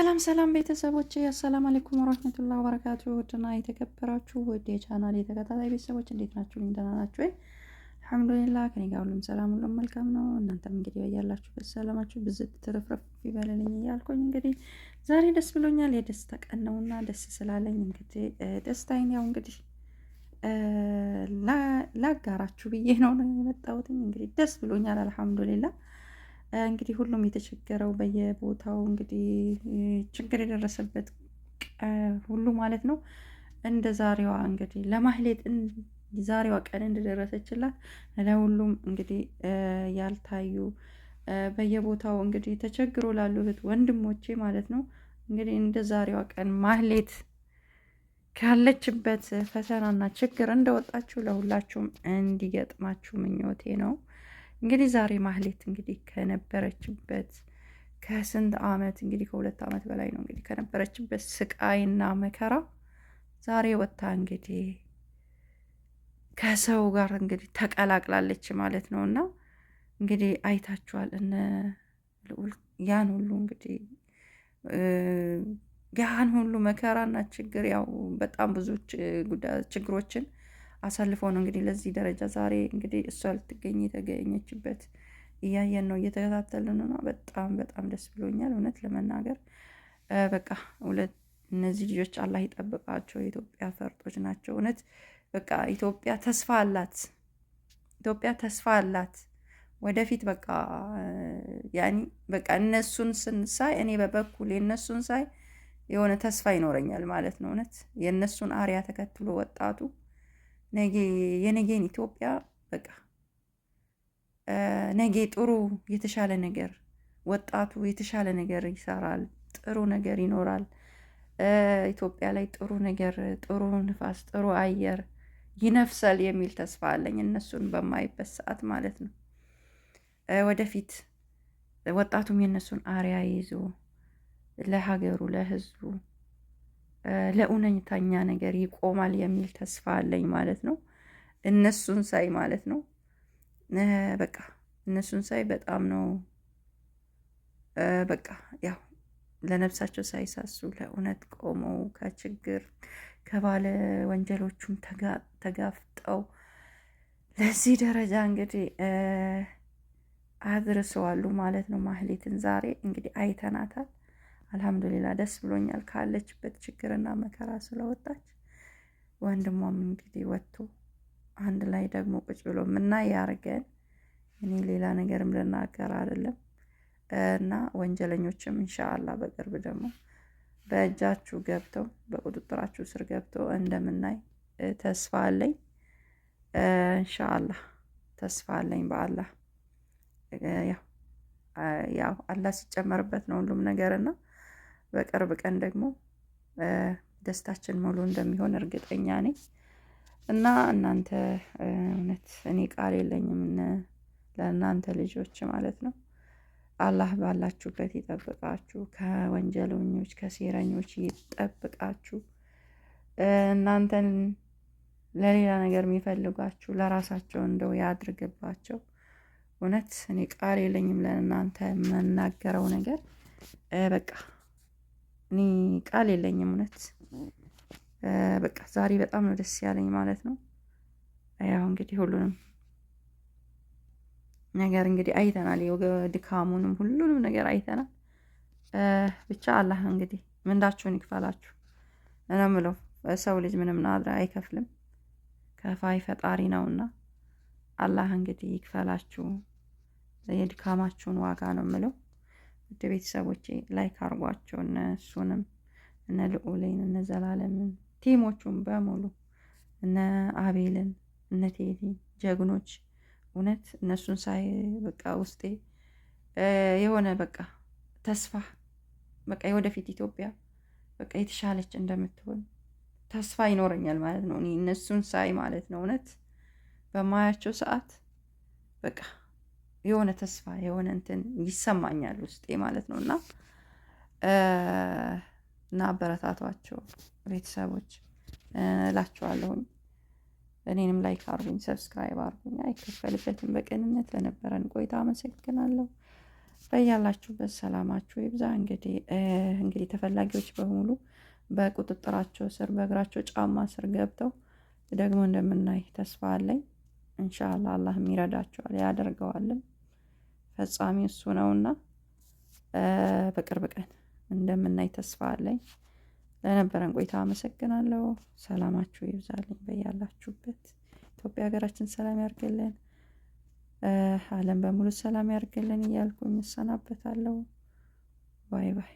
ሰላም ሰላም ቤተሰቦች አሰላም አለይኩም ወራህመቱላሂ ወበረካቱ። ውድና የተከበራችሁ ውድ የቻናል የተከታታይ ቤተሰቦች እንዴት ናችሁ? ደህና ናችሁ ወይ? አልሐምዱሊላህ ከኔ ጋር ሁሉም ሰላም ሁሉም መልካም ነው። እናንተም እንግዲህ በያላችሁበት ሰላማችሁ ብዝት ትርፍርፍ ይበልልኝ እያልኩኝ እንግዲህ ዛሬ ደስ ብሎኛል። የደስታ ቀን ነውና ደስ ስላለኝ እንግዲህ ደስታዬን ያው እንግዲህ ላጋራችሁ ብዬ ነው የመጣሁት። እንግዲህ ደስ ብሎኛል አልሐምዱሊላህ። እንግዲህ ሁሉም የተቸገረው በየቦታው እንግዲህ ችግር የደረሰበት ሁሉ ማለት ነው እንደ ዛሬዋ እንግዲህ ለማህሌት ዛሬዋ ቀን እንደደረሰችላት ለሁሉም እንግዲህ ያልታዩ በየቦታው እንግዲህ ተቸግሮ ላሉ እህት ወንድሞቼ ማለት ነው እንግዲህ እንደ ዛሬዋ ቀን ማህሌት ካለችበት ፈተናና ችግር እንደወጣችሁ ለሁላችሁም እንዲገጥማችሁ ምኞቴ ነው። እንግዲህ ዛሬ ማህሌት እንግዲህ ከነበረችበት ከስንት አመት እንግዲህ ከ2 አመት በላይ ነው እንግዲህ ከነበረችበት ስቃይና መከራ ዛሬ ወጥታ እንግዲህ ከሰው ጋር እንግዲህ ተቀላቅላለች ማለት ነው። እና እንግዲህ አይታችኋል እነ ልዑል ያን ሁሉ እንግዲህ ያን ሁሉ መከራና ችግር ያው በጣም ብዙ ችግሮችን አሳልፎ ነው እንግዲህ ለዚህ ደረጃ ዛሬ እንግዲህ እሷ ልትገኝ የተገኘችበት እያየን ነው፣ እየተከታተልን ነው። በጣም በጣም ደስ ብሎኛል እውነት ለመናገር በቃ እነዚህ ልጆች አላህ ይጠብቃቸው። የኢትዮጵያ ፈርጦች ናቸው እውነት። በቃ ኢትዮጵያ ተስፋ አላት፣ ኢትዮጵያ ተስፋ አላት ወደፊት። በቃ ያኒ በቃ እነሱን ስንሳይ እኔ በበኩል የእነሱን ሳይ የሆነ ተስፋ ይኖረኛል ማለት ነው እውነት። የእነሱን አሪያ ተከትሎ ወጣቱ ነገ የነገን ኢትዮጵያ በቃ ነገ ጥሩ የተሻለ ነገር ወጣቱ የተሻለ ነገር ይሰራል፣ ጥሩ ነገር ይኖራል። ኢትዮጵያ ላይ ጥሩ ነገር፣ ጥሩ ንፋስ፣ ጥሩ አየር ይነፍሳል የሚል ተስፋ አለኝ እነሱን በማይበት ሰዓት ማለት ነው። ወደፊት ወጣቱም የነሱን አሪያ ይዞ ለሀገሩ፣ ለህዝቡ፣ ለእውነተኛ ነገር ይቆማል የሚል ተስፋ አለኝ ማለት ነው። እነሱን ሳይ ማለት ነው በቃ እነሱን ሳይ በጣም ነው በቃ ያው ለነፍሳቸው ሳይሳሱ ለእውነት ቆመው ከችግር ከባለ ወንጀሎቹም ተጋፍጠው ለዚህ ደረጃ እንግዲህ አድርሰዋሉ ማለት ነው። ማህሌትን ዛሬ እንግዲህ አይተናታል። አልሐምዱሊላ ደስ ብሎኛል ካለችበት ችግርና መከራ ስለወጣች። ወንድሟም እንግዲህ ወጥቶ አንድ ላይ ደግሞ ቁጭ ብሎ ምናይ ያርገን። እኔ ሌላ ነገርም ልናገር አይደለም። እና ወንጀለኞችም ኢንሻአላህ በቅርብ ደግሞ በእጃችሁ ገብተው በቁጥጥራችሁ ስር ገብተው እንደምናይ ተስፋ አለኝ። ኢንሻአላህ ተስፋ አለኝ በአላህ። ያው አላህ ሲጨመርበት ነው ሁሉም ነገርና በቅርብ ቀን ደግሞ ደስታችን ሙሉ እንደሚሆን እርግጠኛ ነኝ። እና እናንተ እውነት እኔ ቃል የለኝም ለእናንተ ልጆች ማለት ነው። አላህ ባላችሁበት ይጠብቃችሁ፣ ከወንጀለኞች ከሴረኞች ይጠብቃችሁ። እናንተን ለሌላ ነገር የሚፈልጓችሁ ለራሳቸው እንደው ያድርግባቸው። እውነት እኔ ቃል የለኝም ለእናንተ የምናገረው ነገር በቃ እኔ ቃል የለኝም እውነት። በቃ ዛሬ በጣም ነው ደስ ያለኝ ማለት ነው። ያው እንግዲህ ሁሉንም ነገር እንግዲህ አይተናል፣ ድካሙንም ሁሉንም ነገር አይተናል። ብቻ አላህ እንግዲህ ምንዳችሁን ይክፈላችሁ ነው የምለው። ሰው ልጅ ምንም ናድራ አይከፍልም፣ ከፋይ ፈጣሪ ነውና አላህ እንግዲህ ይክፈላችሁ የድካማችሁን ዋጋ ነው የምለው። ውድ ቤተሰቦቼ ላይክ አርጓቸው፣ እነሱንም እነ ልዑሌን እነ ዘላለምን ቲሞቹን በሙሉ እነ አቤልን እነ ቴዲን ጀግኖች እውነት እነሱን ሳይ በቃ ውስጤ የሆነ በቃ ተስፋ በቃ የወደፊት ኢትዮጵያ በቃ የተሻለች እንደምትሆን ተስፋ ይኖረኛል ማለት ነው። እኔ እነሱን ሳይ ማለት ነው እውነት በማያቸው ሰዓት በቃ የሆነ ተስፋ የሆነ እንትን ይሰማኛል ውስጤ ማለት ነው። እና አበረታቷቸው ቤተሰቦች እላችኋለሁኝ። እኔንም ላይክ አርጉኝ፣ ሰብስክራይብ አርጉኝ። አይከፈልበትም። በቅንነት ለነበረን ቆይታ አመሰግናለሁ። በያላችሁበት ሰላማችሁ ይብዛ። እንግዲህ ተፈላጊዎች በሙሉ በቁጥጥራቸው ስር በእግራቸው ጫማ ስር ገብተው ደግሞ እንደምናይ ተስፋ አለኝ። ኢንሻአላህ አላህም ይረዳቸዋል ያደርገዋልም፣ ፈጻሚ እሱ ነውና በቅርብ ቀን እንደምናይ ተስፋ አለኝ። ለነበረን ቆይታ አመሰግናለሁ። ሰላማችሁ ይብዛልኝ በያላችሁበት። ኢትዮጵያ ሀገራችን ሰላም ያርግልን፣ ዓለም በሙሉ ሰላም ያርግልን እያልኩኝ እሰናበታለሁ። ባይ ባይ።